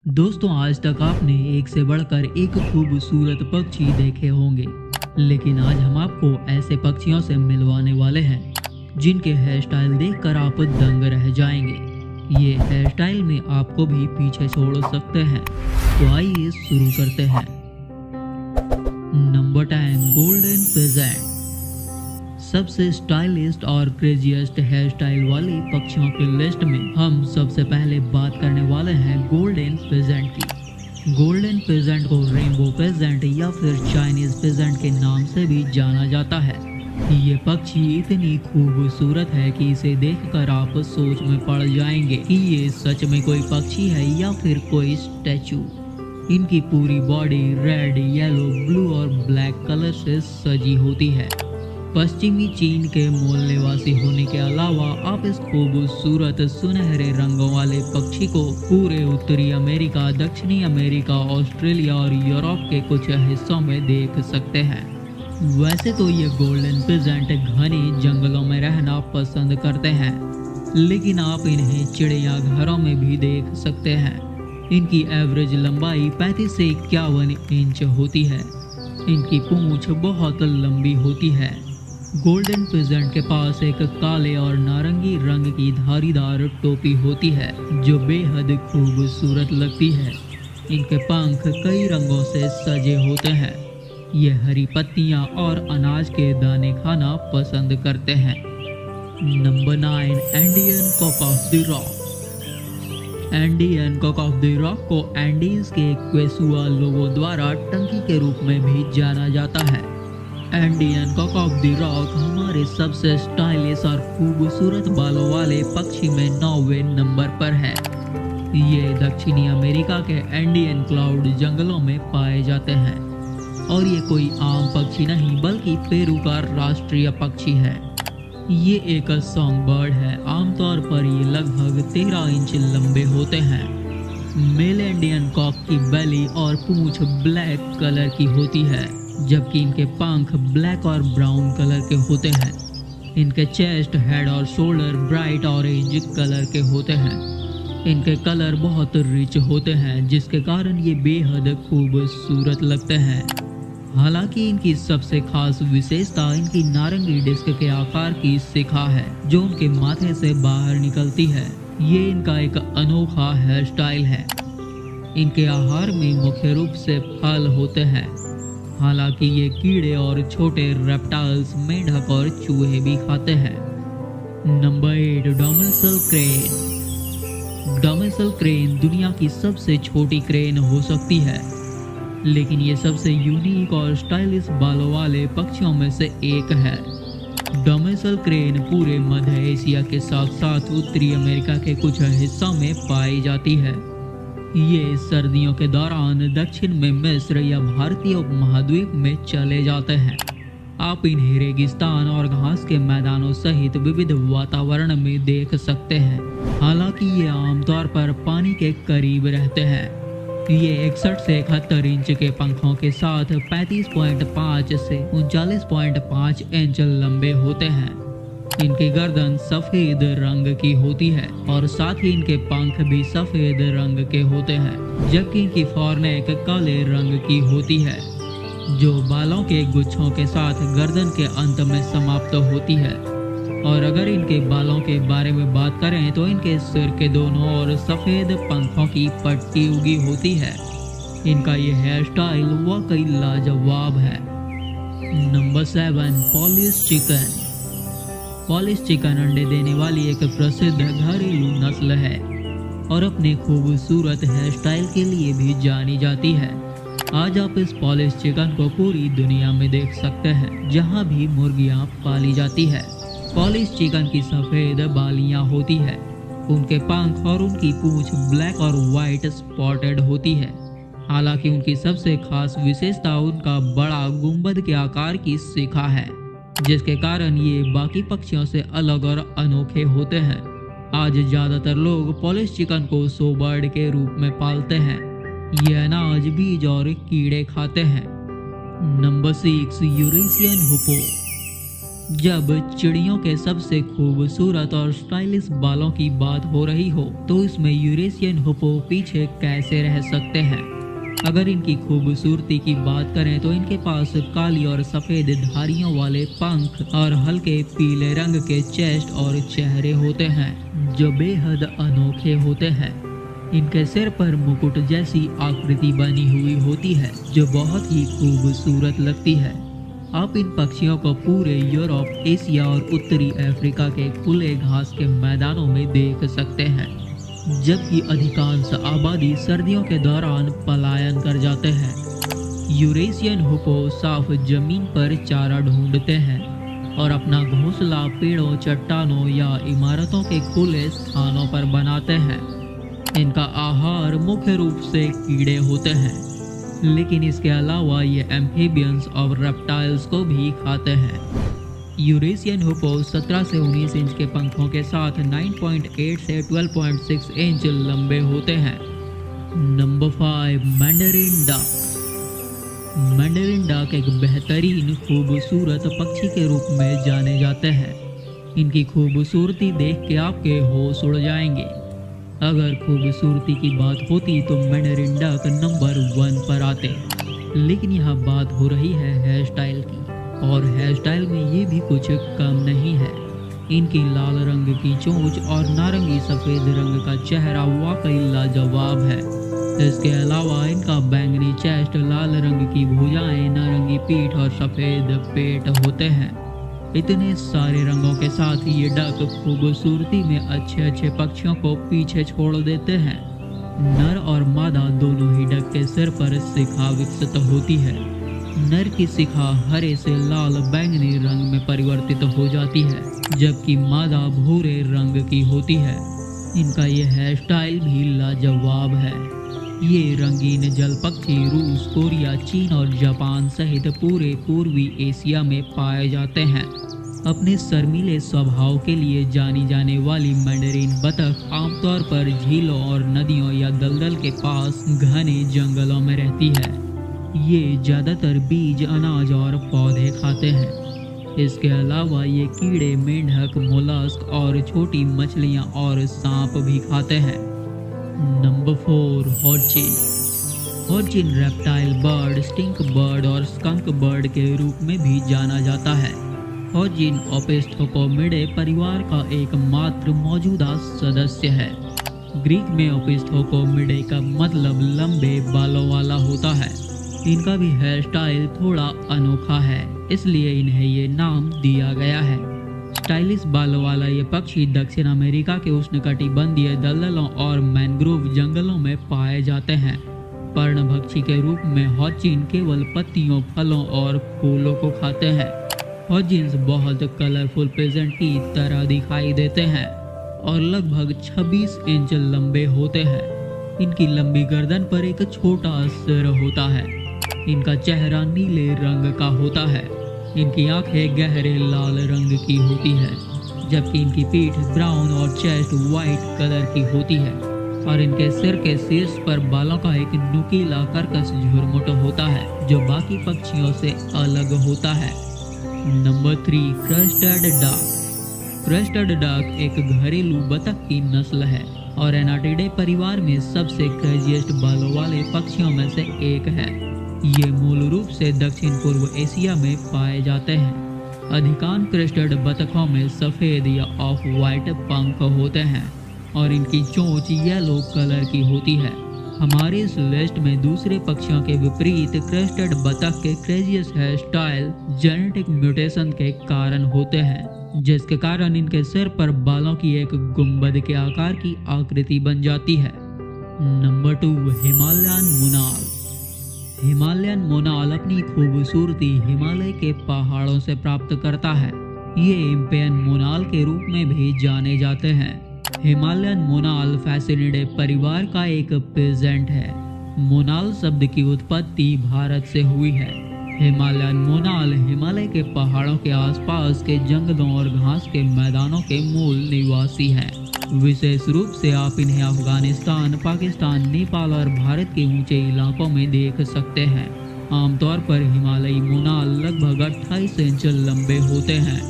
दोस्तों, आज तक आपने एक से बढ़कर एक खूबसूरत पक्षी देखे होंगे, लेकिन आज हम आपको ऐसे पक्षियों से मिलवाने वाले हैं जिनके हेयर स्टाइल देखकर आप दंग रह जाएंगे। ये हेयर स्टाइल में आपको भी पीछे छोड़ सकते हैं। तो आइए शुरू करते हैं। Number 10, golden pheasant. सबसे स्टाइलिस्ट और क्रेजीएस्ट हेयर स्टाइल वाली पक्षियों की लिस्ट में हम सबसे पहले बात करने वाले हैं गोल्डन पेजेंट की। गोल्डन पेजेंट को रेनबो पेजेंट या फिर चाइनीज पेजेंट के नाम से भी जाना जाता है। ये पक्षी इतनी खूबसूरत है कि इसे देखकर आप सोच में पड़ जाएंगे कि ये सच में कोई पक्षी है या फिर कोई स्टैचू। इनकी पूरी बॉडी रेड, येलो, ब्लू और ब्लैक कलर से सजी होती है। पश्चिमी चीन के मूल निवासी होने के अलावा आप इस खूबसूरत सुनहरे रंगों वाले पक्षी को पूरे उत्तरी अमेरिका, दक्षिणी अमेरिका, ऑस्ट्रेलिया और यूरोप के कुछ हिस्सों में देख सकते हैं। वैसे तो ये गोल्डन पेजेंट घने जंगलों में रहना पसंद करते हैं, लेकिन आप इन्हें चिड़ियाघरों में भी देख सकते हैं। इनकी एवरेज लंबाई 35 से 51 इंच होती है। इनकी पूंछ बहुत लंबी होती है। गोल्डन पेजेंट के पास एक काले और नारंगी रंग की धारीदार टोपी होती है जो बेहद खूबसूरत लगती है। इनके पंख कई रंगों से सजे होते हैं। ये हरी पत्तियां और अनाज के दाने खाना पसंद करते हैं। Number 9, Andean cock of the rock. Andean cock of the rock को एंडीज के क्वेसुआ लोगों द्वारा टंकी के रूप में भी जाना जाता है। Andean cock of the rock हमारे सबसे स्टाइलिश और खूबसूरत बालों वाले पक्षी में 9वें नंबर पर है। ये दक्षिणी अमेरिका के एंडियन क्लाउड जंगलों में पाए जाते हैं और ये कोई आम पक्षी नहीं बल्कि पेरू का राष्ट्रीय पक्षी है। ये एक सॉन्ग बर्ड है। आमतौर पर ये लगभग 13 इंच लंबे होते हैं। मेल इंडियन कॉक की बेली और पूंछ ब्लैक कलर की होती है, जबकि इनके पंख ब्लैक और ब्राउन कलर के होते हैं। इनके चेस्ट, हेड और शोल्डर ब्राइट ऑरेंज कलर के होते हैं। इनके कलर बहुत रिच होते हैं, जिसके कारण ये बेहद खूबसूरत लगते हैं। हालांकि इनकी सबसे खास विशेषता इनकी नारंगी डिस्क के आकार की शिखा है जो उनके माथे से बाहर निकलती है। ये इनका एक अनोखा हेयर स्टाइल है। इनके आहार में मुख्य रूप से फल होते हैं, हालांकि ये कीड़े और छोटे रेप्टाइल्स, मेंढक और चूहे भी खाते हैं। Number 8, domicile crane. Domicile crane दुनिया की सबसे छोटी क्रेन हो सकती है, लेकिन ये सबसे यूनिक और स्टाइलिश बालों वाले पक्षियों में से एक है। डोमिसल क्रेन पूरे मध्य एशिया के साथ साथ उत्तरी अमेरिका के कुछ हिस्सों में पाई जाती है। ये सर्दियों के दौरान दक्षिण में मिस्र या भारतीय उपमहाद्वीप में चले जाते हैं। आप इन्हें रेगिस्तान और घास के मैदानों सहित विविध वातावरण में देख सकते हैं। हालांकि ये आमतौर पर पानी के करीब रहते हैं। ये 61 से 71 इंच के पंखों के साथ 35.5 से 39.5 इंच लंबे होते हैं। इनकी गर्दन सफेद रंग की होती है और साथ ही इनके पंख भी सफेद रंग के होते हैं, जबकि इनकी फॉरनेक काले रंग की होती है जो बालों के गुच्छों के साथ गर्दन के अंत में समाप्त होती है। और अगर इनके बालों के बारे में बात करें तो इनके सिर के दोनों ओर सफेद पंखों की पट्टी उगी होती है। इनका ये हेयर स्टाइल वाकई लाजवाब है। Number 7, polish chicken. Polish chicken अंडे देने वाली एक प्रसिद्ध घरेलू नस्ल है और अपने खूबसूरत हेयर स्टाइल के लिए भी जानी जाती है। आज आप इस पॉलिश चिकन को पूरी दुनिया में देख सकते हैं जहां भी मुर्गियां पाली जाती है। पॉलिश चिकन की सफेद बालियां होती है। उनके पंख और उनकी पूंछ ब्लैक और व्हाइट स्पॉटेड होती है। हालांकि उनकी सबसे खास विशेषता उनका बड़ा गुंबद के आकार की शिखा है, जिसके कारण ये बाकी पक्षियों से अलग और अनोखे होते हैं। आज ज्यादातर लोग पॉलिश चिकन को शो बर्ड के रूप में पालते हैं। ये अनाज, बीज और कीड़े खाते हैं। Number 6, Eurasian hoopoe. जब चिड़ियों के सबसे खूबसूरत और स्टाइलिश बालों की बात हो रही हो तो इसमें यूरेशियन हुपो पीछे कैसे रह सकते हैं। अगर इनकी खूबसूरती की बात करें तो इनके पास काली और सफेद धारियों वाले पंख और हल्के पीले रंग के चेस्ट और चेहरे होते हैं जो बेहद अनोखे होते हैं। इनके सिर पर मुकुट जैसी आकृति बनी हुई होती है जो बहुत ही खूबसूरत लगती है। आप इन पक्षियों को पूरे यूरोप, एशिया और उत्तरी अफ्रीका के खुले घास के मैदानों में देख सकते हैं, जबकि अधिकांश आबादी सर्दियों के दौरान पलायन कर जाते हैं। यूरेशियन हुपो साफ जमीन पर चारा ढूंढते हैं और अपना घोंसला पेड़ों, चट्टानों या इमारतों के खुले स्थानों पर बनाते हैं। इनका आहार मुख्य रूप से कीड़े होते हैं, लेकिन इसके अलावा ये एम्फीबियंस और रेप्टाइल्स को भी खाते हैं। यूरेशियन हुपो 17 से 19 इंच के पंखों के साथ 9.8 से 12.6 इंच लंबे होते हैं। Number 5, Mandarin duck. Mandarin duck एक बेहतरीन खूबसूरत पक्षी के रूप में जाने जाते हैं। इनकी खूबसूरती देख के आपके होश उड़ जाएंगे। अगर खूबसूरती की बात होती तो मैंडरिन डक नंबर 1 पर आते, लेकिन यहाँ बात हो रही है हेयर स्टाइल की, और हेयर स्टाइल में ये भी कुछ कम नहीं है। इनकी लाल रंग की चोंच और नारंगी सफ़ेद रंग का चेहरा वाकई लाजवाब है। इसके अलावा इनका बैंगनी चेस्ट, लाल रंग की भुजाएं, नारंगी पीठ और सफ़ेद पेट होते हैं। इतने सारे रंगों के साथ ये डक खूबसूरती में अच्छे पक्षियों को पीछे छोड़ देते हैं। नर और मादा दोनों ही डक के सिर पर शिखा विकसित होती है। नर की शिखा हरे से लाल बैंगनी रंग में परिवर्तित हो जाती है, जबकि मादा भूरे रंग की होती है। इनका ये हेयर स्टाइल भी लाजवाब है। ये रंगीन जल पक्षी रूस, कोरिया, चीन और जापान सहित पूरे पूर्वी एशिया में पाए जाते हैं। अपने शर्मीले स्वभाव के लिए जानी जाने वाली मैंडरिन बतख आमतौर पर झीलों और नदियों या दलदल के पास घने जंगलों में रहती है। ये ज़्यादातर बीज, अनाज और पौधे खाते हैं। इसके अलावा ये कीड़े, मेंढक, मोलस्क और छोटी मछलियाँ और सांप भी खाते हैं। Number 4, hoatzin. Hoatzin reptile bird, stink bird और स्कंक बर्ड के रूप में भी जाना जाता है। हॉर्चिन ओपिस्थोकोमिडे परिवार का एकमात्र मौजूदा सदस्य है। ग्रीक में ओपिस्थोकोमिडे का मतलब लंबे बालों वाला होता है। इनका भी हेयर स्टाइल थोड़ा अनोखा है, इसलिए इन्हें ये नाम दिया गया है। स्टाइलिश बालों वाला ये पक्षी दक्षिण अमेरिका के उष्णकटिबंधीय दलदलों और मैंग्रोव जंगलों में पाए जाते हैं। पर्णभक्षी के रूप में हॉर्चिन केवल पत्तियों, फलों और फूलों को खाते हैं। हॉर्चिन्स बहुत कलरफुल पेजेंट की तरह दिखाई देते हैं और लगभग 26 इंच लंबे होते हैं। इनकी लंबी गर्दन पर एक छोटा सिर होता है। इनका चेहरा नीले रंग का होता है। इनकी आंखें गहरे लाल रंग की होती है, जबकि इनकी पीठ ब्राउन और चेस्ट वाइट कलर की होती है और इनके सिर के शीर्ष पर बालों का एक नुकीला कर्कश झुरमुट होता है जो बाकी पक्षियों से अलग होता है। Number 3, crested duck. Crested duck एक घरेलू बतख की नस्ल है और एनाटिडे परिवार में सबसे क्रेजीएस्ट बालों वाले पक्षियों में से एक है। ये मूल रूप से दक्षिण पूर्व एशिया में पाए जाते हैं। अधिकांश क्रेस्टेड बतखों में सफ़ेद या ऑफ वाइट पंख होते हैं और इनकी चोंच येलो कलर की होती है। हमारे इस लिस्ट में दूसरे पक्षियों के विपरीत क्रेस्टेड बतख के क्रेजियस हेयर स्टाइल जेनेटिक म्यूटेशन के कारण होते हैं, जिसके कारण इनके सिर पर बालों की एक गुंबद के आकार की आकृति बन जाती है। नंबर 2, हिमालयन मोनाल। हिमालयन मोनाल अपनी खूबसूरती हिमालय के पहाड़ों से प्राप्त करता है। ये इम्पेयन मोनाल के रूप में भी जाने जाते हैं। हिमालयन मोनाल फैसिनिडे परिवार का एक पेजेंट है। मोनाल शब्द की उत्पत्ति भारत से हुई है। हिमालयन मोनाल हिमालय के पहाड़ों के आसपास के जंगलों और घास के मैदानों के मूल निवासी हैं। विशेष रूप से आप इन्हें अफगानिस्तान, पाकिस्तान, नेपाल और भारत के ऊंचे इलाकों में देख सकते हैं। आमतौर पर हिमालयी मोनाल लगभग 28 इंच लंबे होते हैं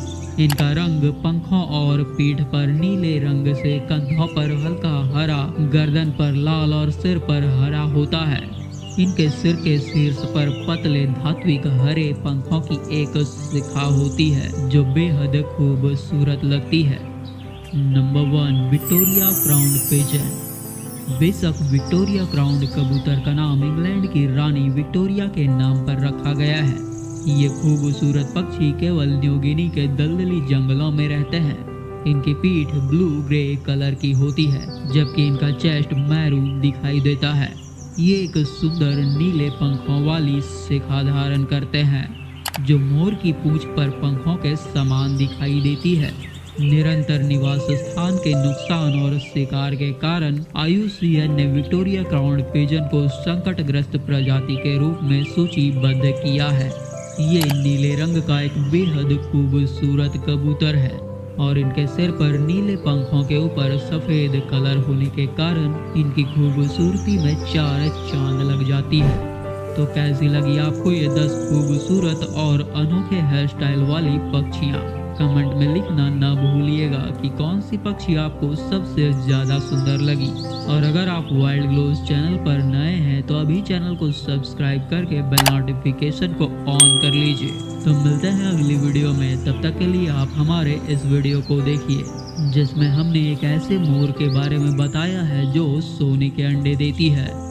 इनका रंग पंखों और पीठ पर नीले रंग से, कंधों पर हल्का हरा, गर्दन पर लाल और सिर पर हरा होता है। इनके सिर के शीर्ष पर पतले धात्विक हरे पंखों की एक शिखा होती है जो बेहद खूबसूरत लगती है। Number 1, Victoria crown pigeon. बेशक विक्टोरिया क्राउन कबूतर का नाम इंग्लैंड की रानी विक्टोरिया के नाम पर रखा गया है। ये खूबसूरत पक्षी केवल न्यू गिनी के दलदली जंगलों में रहते हैं। इनकी पीठ ब्लू ग्रे कलर की होती है जबकि इनका चेस्ट मैरून दिखाई देता है। ये एक सुंदर नीले पंखों वाली शिखा धारण करते हैं जो मोर की पूंछ पर पंखों के समान दिखाई देती है। निरंतर निवास स्थान के नुकसान और शिकार के कारण IUCN ने विक्टोरिया क्राउन पिजन को संकटग्रस्त प्रजाति के रूप में सूचीबद्ध किया है। ये नीले रंग का एक बेहद खूबसूरत कबूतर है और इनके सिर पर नीले पंखों के ऊपर सफेद कलर होने के कारण इनकी खूबसूरती में 4 चांद लग जाती है। तो कैसी लगी आपको ये 10 खूबसूरत और अनोखे हेयर स्टाइल वाली पक्षियाँ? कमेंट में लिखना ना भूलिएगा कि कौन सी पक्षी आपको सबसे ज्यादा सुंदर लगी। और अगर आप वाइल्ड ग्लोस चैनल पर नए हैं तो अभी चैनल को सब्सक्राइब करके बेल नोटिफिकेशन को ऑन कर लीजिए। तो मिलते हैं अगली वीडियो में, तब तक के लिए आप हमारे इस वीडियो को देखिए जिसमें हमने एक ऐसे मोर के बारे में बताया है जो सोने के अंडे देती है।